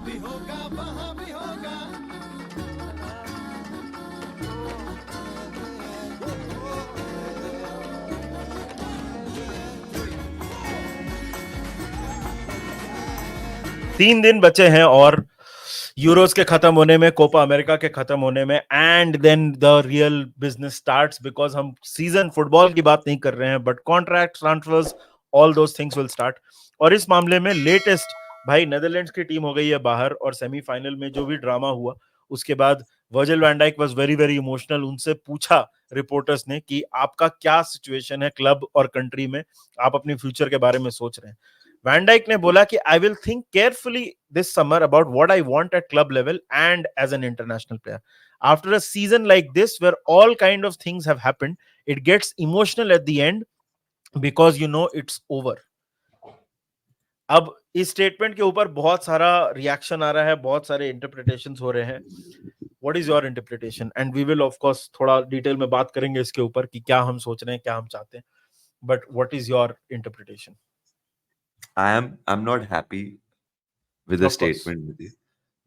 भी होगा वहां भी होगा। 3 दिन बचे हैं और यूरोस के खत्म होने में, कोपा अमेरिका के खत्म होने में, and then the real business starts, because हम सीजन फुटबॉल की बात नहीं कर रहे हैं, but contract, transfers, all those things will start. और इस मामले में लेटेस्ट, भाई नेदरलैंड्स की टीम हो गई है बाहर, और सेमीफाइनल में जो भी ड्रामा हुआ उसके बाद Virgil van Dijk was very very emotional. उनसे पूछा रिपोर्टर्स ने कि आपका क्या सिचुएशन है क्लब और कंट्री में, आप अपने फ्यूचर के बारे में सोच रहे हैं। वैन डाइक ने बोला कि I will think carefully this summer about what I want at club level and as an international player. After a season like this where all kind of things have happened, it gets emotional at the end because you know it's over. अब इस statement के ऊपर बहुत सारा reaction आ रहा है, बहुत सारे इंटरप्रिटेशंस हो रहे हैं। What is your interpretation? And we will of course थोड़ा डिटेल में बात करेंगे इसके ऊपर कि क्या हम सोच रहे हैं, क्या हम चाहते हैं, but what is your interpretation? I'm not happy with the Of course. statement, Nidhi,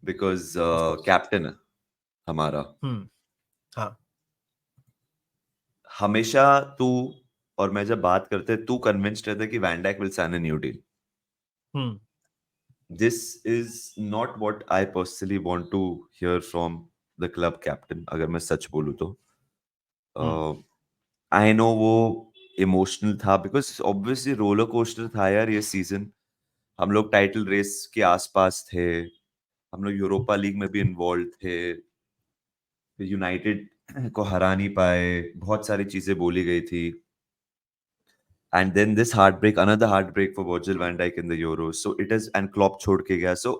because Of course. captain है हमारा। हाँ। हमेशा तू और मैं जब बात करते तू कन्विंस्ड रहता कि van Dijk will sign a new deal. This is not what I personally want to hear from the club captain, अगर मैं सच बोलूं तो। आई नो वो इमोशनल था बिकॉज ऑब्वियसली रोलर कोस्टर था यार ये सीजन। हम लोग टाइटल रेस के आसपास थे, हम लोग यूरोपा लीग में भी इन्वॉल्व थे, यूनाइटेड को हरा नहीं पाए, बहुत सारी चीजें बोली गई थी। And then this heartbreak, another heartbreak for Virgil van Dijk in the Euros. So it is, and Klopp chhod ke gaya. So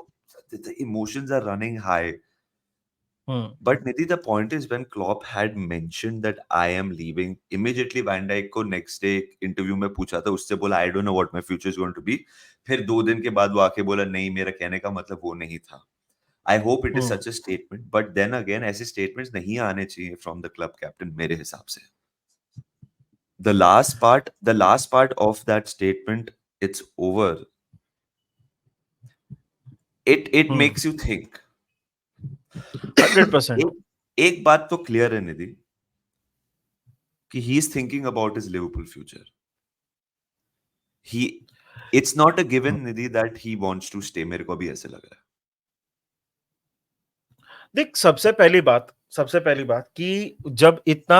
the emotions are running high. But Nidhi, the point is when Klopp had mentioned that I am leaving, immediately Van Dijk को next day interview में पूछा था, उससे बोला I don't know what my future is going to be. फिर 2 दिन के बाद वो आके बोला नहीं, मेरा कहने का मतलब वो नहीं था. I hope it is such a statement, but then again ऐसे statements नहीं आने चाहिए from the club captain मेरे हिसाब से. The last part of that statement, it's over. It makes you think. 100%. एक बात तो क्लियर है निधि कि he is thinking about his Liverpool future. It's not a given Nidhi that he wants to stay. मेरे को भी ऐसे लग रहा है। देख, सबसे पहली बात कि जब इतना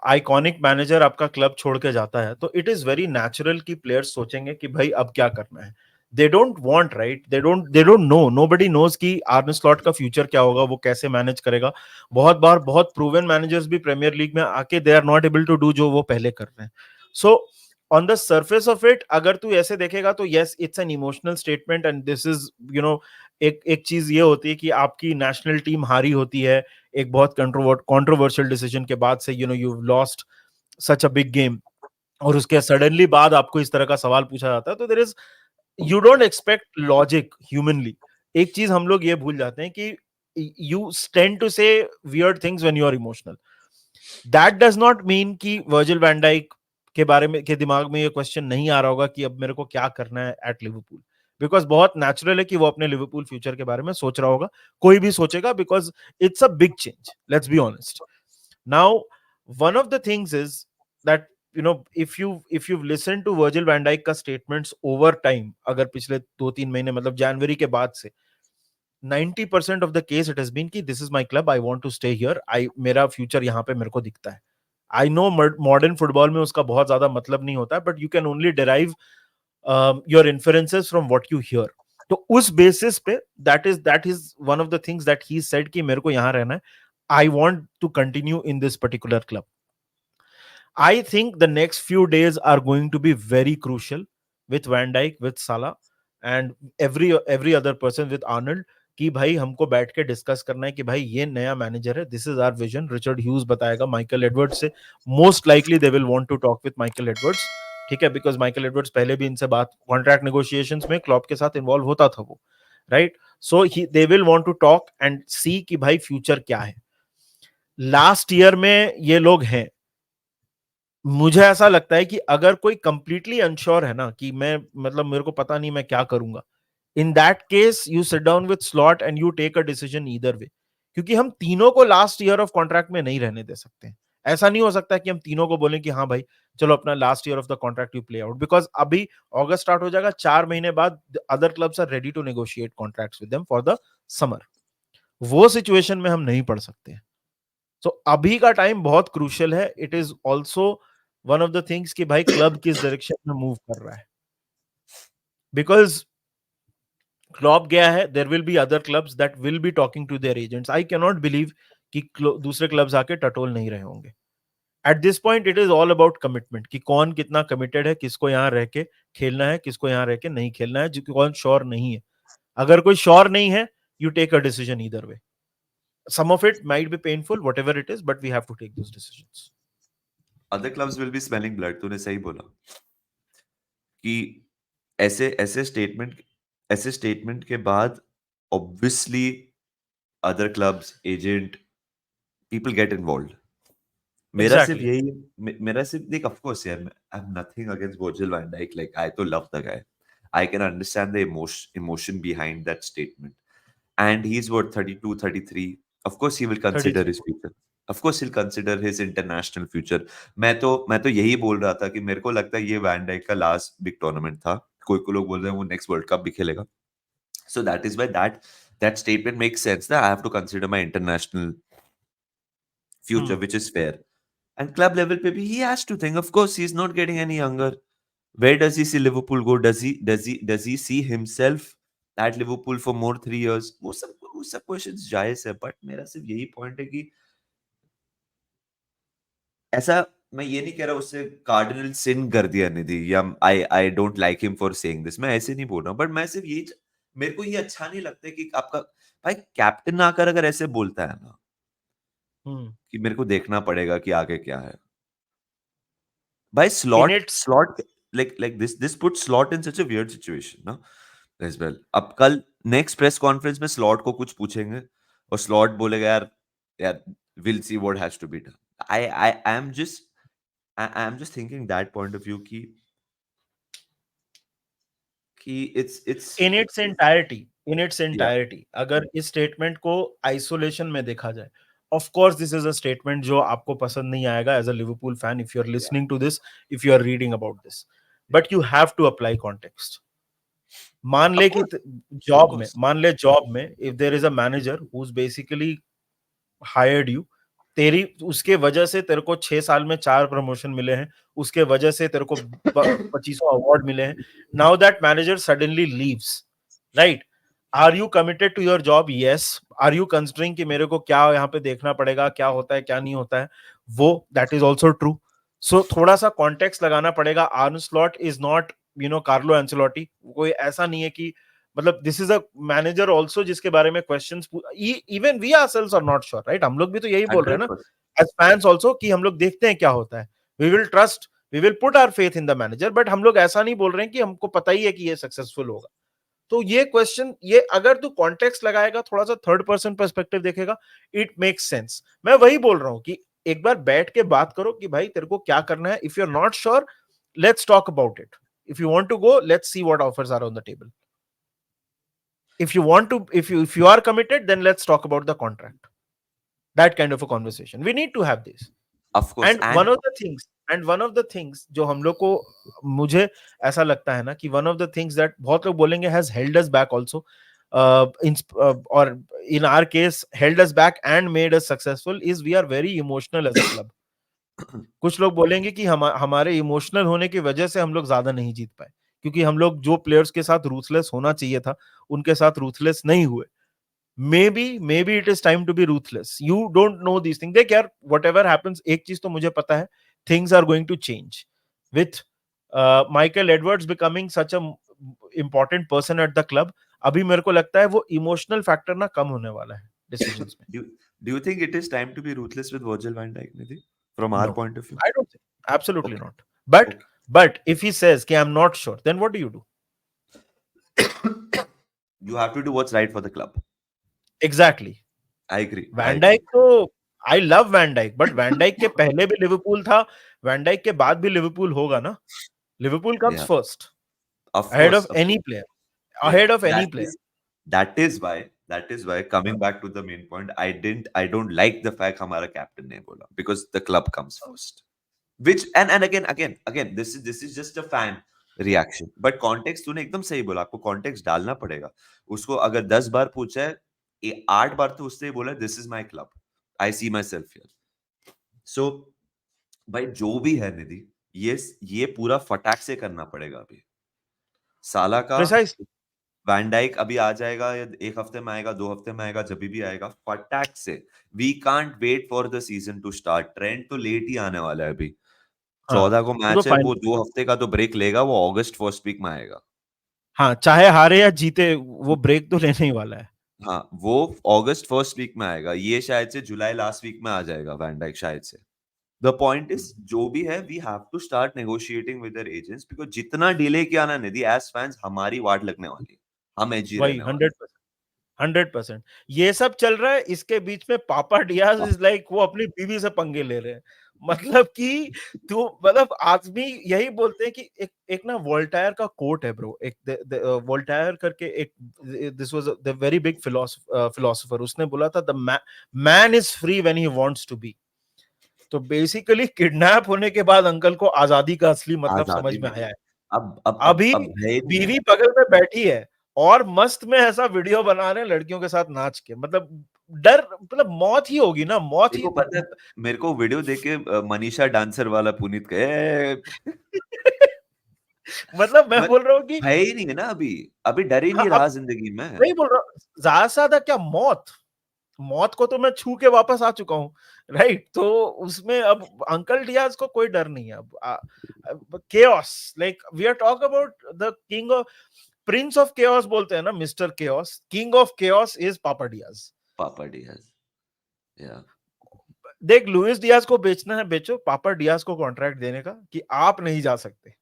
आइकॉनिक मैनेजर आपका क्लब छोड़ के जाता है तो इट इज वेरी नेचुरल कि प्लेयर्स सोचेंगे कि भाई अब क्या करना है। They don't want, right, they don't know, nobody knows कि आर्ने स्लॉट का फ्यूचर क्या होगा, वो कैसे मैनेज करेगा। बहुत बार बहुत प्रूवन मैनेजर्स भी प्रीमियर लीग में आके they are not able to do जो वो पहले कर रहे हैं। So on the surface of it अगर तू ऐसे देखेगा तो yes, it's an emotional statement and this is एक चीज ये होती है कि आपकी नेशनल टीम हारी होती है एक बहुत कंट्रोवर्शियल डिसीजन के बाद से, you lost such a big game, और उसके सडनली बाद आपको इस तरह का सवाल पूछा जाता है तो there is, you don't expect logic humanly. एक चीज हम लोग ये भूल जाते हैं कि you tend to say weird things when you are emotional. That does not mean कि वर्जिल वैन डाइक के बारे में के दिमाग में ये क्वेश्चन नहीं आ रहा होगा कि अब मेरे को क्या करना है एट लिवरपूल, बिकॉज बहुत नेचुरल है कि वो अपने लिवरपूल फ्यूचर के बारे में सोच रहा होगा, कोई भी सोचेगा, because it's a big change, let's be honest. Now one of the things is that if you've listened to Virgil van Dijk का statements over time, अगर पिछले 2-3 महीने मतलब जनवरी के बाद से 90% of the case it has been कि this is my club, I want to stay here, मेरा फ्यूचर यहाँ पे मेरे को दिखता है। आई नो मॉडर्न फुटबॉल में उसका बहुत ज्यादा मतलब नहीं होता है, but you can only derive your inferences from what you hear. तो उस बेसिस पे that is one of the things that he said कि मेरे को यहाँ रहना है, I want to continue in this particular club. I think the next few days are going to be very crucial with Van Dijk, with Salah, and every other person, with Arnold, कि भाई हमको बैठ के discuss करना है कि भाई ये नया मैनेजर है, this is our vision. Richard Hughes बताएगा माइकल एडवर्ड्स से, most likely they will want to talk with Michael Edwards, ठीक है, बिकॉज माइकल एडवर्ड्स पहले भी इनसे बात कॉन्ट्रैक्ट नेगोशिएशंस में क्लॉप के साथ इन्वॉल्व होता था वो, right. So they will want to talk and see कि भाई फ्यूचर क्या है। लास्ट ईयर में ये लोग हैं, मुझे ऐसा लगता है कि अगर कोई कंप्लीटली अनश्योर है ना कि मैं मतलब मेरे को पता नहीं मैं क्या करूंगा, In that case, you sit down with Slot and you take a decision either way. क्योंकि हम तीनों को लास्ट ईयर ऑफ कॉन्ट्रैक्ट में नहीं रहने दे सकते हैं. ऐसा नहीं हो सकता कि हम तीनों को बोलें कि हाँ भाई चलो अपना last year of the contract you play out, because अभी अगस्त स्टार्ट हो जाएगा, 4 महीने बाद other clubs are ready to negotiate contracts with them for the summer. वो सिचुएशन में हम नहीं पढ़ सकते. सो अभी का टाइम बहुत क्रूशियल है. It is also one of the things कि भाई क्लब किस डायरेक्शन में मूव कर रहा है, बिकॉज क्लब गया है, there will be other clubs that will be talking to their agents. I can not believe कि दूसरे क्लब्स आके टटोल नहीं रहे होंगे. At this point it is all about commitment कि कौन कितना कमिटेड है, किसको यहाँ रह के खेलना है, किसको यहाँ रह के नहीं खेलना है, जो कौन श्योर नहीं है. अगर कोई श्योर नहीं है, you take a decision either way. Some of it might be painful, whatever it is, but we have to take those decisions. Other clubs will be smelling blood. तूने सही बोला कि ऐसे ऐसे स्टेटमेंट के बाद obviously other clubs, agent, people get involved. मेरा सिर्फ Exactly. यही मेरा सिर्फ देख, of course यार, I have nothing against Virgil van Dijk. Like, I तो love the guy. I can understand the emotion behind that statement. And he's what, 32, 33. Of course he will consider 33. his future. Of course he'll consider his international future. मैं तो यही बोल रहा था कि मेरे को लगता है ये वैन डाइक का लास्ट बिग टूर्नामेंट था. कोई लोग बोल रहे हैं वो नेक्स्ट वर्ल्ड कप भी खेलेगा. So that is why that statement makes sense that I have to consider my international future, which is fair. And club level पे भी he has to think. Of course he's not getting any younger. Where does he see Liverpool go? Does he see himself at Liverpool for more 3 years? वो सब questions जायज है. But मेरा सिर्फ यही point है कि ऐसा मैं ये नहीं कह रहा उससे कार्डिनल सिन कर दिया निधि, या I don't like him for saying this. मैं ऐसे नहीं बोल रहा हूँ. बट मैं सिर्फ ये, मेरे को ये अच्छा नहीं लगता कि आपका भाई कैप्टन आकर अगर ऐसे बोलता है ना कि मेरे को देखना पड़ेगा कि आगे क्या है. भाई slot like this puts Slot in such a weird situation ना as well. अब कल नेक्स्ट प्रेस कॉन्फ्रेंस में स्लॉट को कुछ पूछेंगे और स्लॉट बोलेगा यार we'll see what has to be done. I am just thinking that point of view कि it's in its entirety, अगर इस स्टेटमेंट को आइसोलेशन में देखा जाए, of course this is a statement जो आपको पसंद नहीं आएगा as a Liverpool fan if you are listening to this, if you are reading about this, but you have to apply context. मान ले कि जॉब में if there is a manager who's basically hired you, तेरी उसके वजह से तेरे को 6 साल में 4 प्रमोशन मिले हैं, उसके वजह से तेरे को 25 अवार्ड मिले हैं. Now that manager suddenly leaves, right? Are you committed to your job? Yes. Are you considering कि मेरे को क्या यहाँ पे देखना पड़ेगा, क्या होता है क्या नहीं होता है, वो that is also true. So थोड़ा सा कॉन्टेक्स्ट लगाना पड़ेगा. Arne Slot is not Carlo Ancelotti. कोई ऐसा नहीं है कि मतलब this is a manager also जिसके बारे में questions even we ourselves are not sure, right? हम लोग भी तो यही बोल रहे हैं ना एज फैंस ऑल्सो कि हम लोग देखते हैं क्या होता है. We will put our faith in the manager, but हम लोग ऐसा नहीं बोल रहे हैं कि हमको पता ही है कि ये सक्सेसफुल होगा. तो ये क्वेश्चन, ये अगर तू कॉन्टेक्स्ट लगाएगा, थोड़ा सा थर्ड पर्सन पर्सपेक्टिव देखेगा, इट मेक्स सेंस. मैं वही बोल रहा हूं कि एक बार बैठ के बात करो कि भाई तेरे को क्या करना है. If you are not sure, let's talk about it. If you want to go, let's see what offers are on the table. If you want to, if you are committed, then let's talk about the contract. That kind of a conversation we need to have this. Of course. And one of the things जो हम लोग को, मुझे ऐसा लगता है ना कि one of the things that बहुत लोग बोलेंगे has held us back also, or in our case held us back and made us successful, is we are very emotional as a club. कुछ लोग बोलेंगे कि हमारे इमोशनल होने की वजह से हम लोग ज्यादा नहीं जीत पाए, क्योंकि हम लोग जो प्लेयर्स के साथ रूथलेस होना चाहिए था उनके साथ रूथलेस नहीं हुए. maybe it is time to be ruthless. You don't know these things. देख यार, whatever happens, एक चीज तो मुझे पता है, things are going to change with Michael Edwards becoming such a important person at the club. अभी मेरे को लगता है वो इमोशनल फैक्टर ना कम होने वाला है डिसीजंस में. Do you think it is time to be ruthless with Virgil van Dijk, Nidhi? From our point of view? I don't think. Absolutely Okay. not. But if he says कि I'm not sure, then what do you do? You have to do what's right for the club. Exactly. I agree. Van Dijk तो I love Van Dijk, but Van Dijk के पहले भी Liverpool था, Van Dijk के बाद भी Liverpool होगा ना. Liverpool comes Yeah. first, Of ahead course, of any player. ahead of any That player. is that is why coming back to the main point, I don't like the fact हमारा captain ने बोला, because the club comes first. Which and again this is just a fan reaction. But context तूने एकदम सही बोला, आपको context डालना पड़ेगा. उसको अगर 10 बार पूछा है, 8 बार तो उसने बोला this is my club. I see myself here. So भाई जो भी है निधि, ये पूरा फटाक से करना पड़ेगा अभी. साला का Precisely. वैन डाइक अभी आ जाएगा, या 1 हफ्ते में आएगा, 2 हफ्ते में आएगा, जब भी आएगा फटाक से. We can't wait for the season to start. Trend तो लेट ही आने वाला है अभी. 14 को वो मैच तो है, फाइनल. वो 2 हफ्ते का तो ब्रेक लेगा, वो अगस्त फर्स्ट वीक में आएगा. हाँ, चाहे हारे या जीते वो ब्रेक तो लेने ही वाला है. हाँ, वो अगस्त फर्स्ट वीक में आएगा. ये शायद से जुलाई लास्ट वीक में आ जाएगा वैन डाइक शायद से. द पॉइंट इज जो भी है, we have to start negotiating with their agents, because जितना डिले किया ना निधि, एज फैंस हमारी वाट लगने वाली है. हम एजी वही रहने वाले 100%. ये सब चल रहा है, इसके बीच में पापा डियाज इज लाइक वो अपनी बीवी से पंगे ले रहे हैं. मतलब कि तू मतलब आदमी यही बोलते हैं कि एक ना वोल्टायर का कोट है ब्रो. एक वोल्टायर करके एक, this was the very big philosopher. उसने बोला था the man is free when he wants to be. तो बेसिकली किडनैप होने के बाद अंकल को आजादी का असली मतलब समझ आजादी में में. आया है. अब अभी है ही नहीं है. बीवी बगल में बैठी है और मस्त में ऐसा वीडियो बना रहे हैं लड़कियों के साथ नाच के. मतलब डर, मतलब मौत ही होगी ना, मौत ही. देखो पता है, मेरे को वीडियो देख के मनीषा डांसर वाला पुनीत कहे मतलब मैं मत बोल रहा हूँ कि है ही नहीं है ना अभी डर ही हाँ, नहीं अब रहा जिंदगी में. वही बोल रहा हूँ, ज्यादा से ज्यादा क्या मौत को तो मैं छू के वापस आ चुका हूँ, राइट. तो उसमें अब अंकल डियाज को कोई डर नहीं है. अब chaos, like we are talk about the king of, prince of chaos बोलते हैं ना, mister chaos. King of chaos is Papa Diaz. Papa Diaz. या देख, लुइस डियाज को बेचना है बेचो, पापा डियाज को कॉन्ट्रैक्ट देने का कि आप नहीं जा सकते.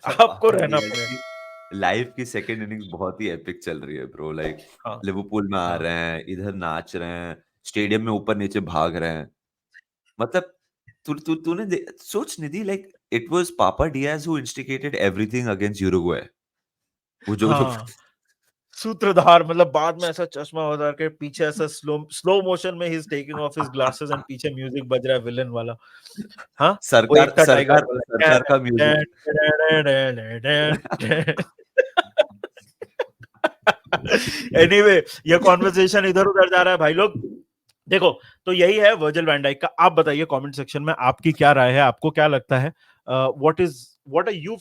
आपको रहना पड़ेगा. लाइफ की सेकंड इनिंग्स बहुत ही एपिक चल रही है ब्रो. लाइक हाँ, लिवरपूल में आ हाँ. रहे हैं, इधर नाच रहे हैं, स्टेडियम में ऊपर नीचे भाग रहे हैं. मतलब तूने सोच निधि, लाइक इट वाज पापा Diaz who instigated everything against Uruguay. वो जो हाँ, सूत्रधार. मतलब बाद में ऐसा चश्मा उतार के पीछे ऐसा स्लो मोशन में he is taking of his glasses and पीछे म्यूजिक बज रहा है विलन वाला. हाँ, वो सरकार एकता टाइगर सरकार वाला. सरकार का म्यूजिक. एनीवे, ये कॉन्वर्सेशन इधर उधर जा रहा है भाई लोग. देखो, तो यही है वर्जिल वैन डाइक का. आप बताइए कमेंट सेक्शन में आपकी क्या राय है, आपको क्या लगता है, व्हाट आर यू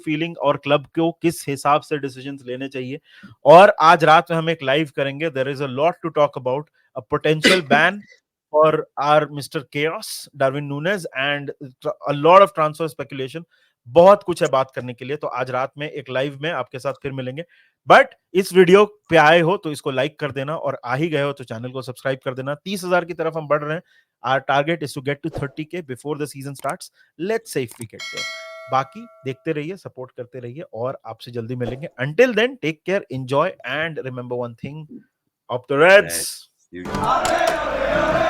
फीलिंग, और क्लब को किस हिसाब से डिसीजंस लेने चाहिए. और आज रात में हम एक लाइव करेंगे. There is a lot to talk about. A potential ban for our Mr. Chaos, Darwin Núñez, and a lot of transfer speculation. बहुत कुछ है बात करने के लिए. तो आज रात में एक लाइव में आपके साथ फिर मिलेंगे. बट इस वीडियो पे आए हो तो इसको लाइक कर देना, और आ ही गए हो तो चैनल को सब्सक्राइब कर देना. 30,000 की तरफ हम बढ़ रहे हैं. Our target is to get to 30K before the season starts. Let's say if we get there. बाकी देखते रहिए, सपोर्ट करते रहिए, और आपसे जल्दी मिलेंगे. Until then, take care, enjoy, and remember one thing: of the Reds. You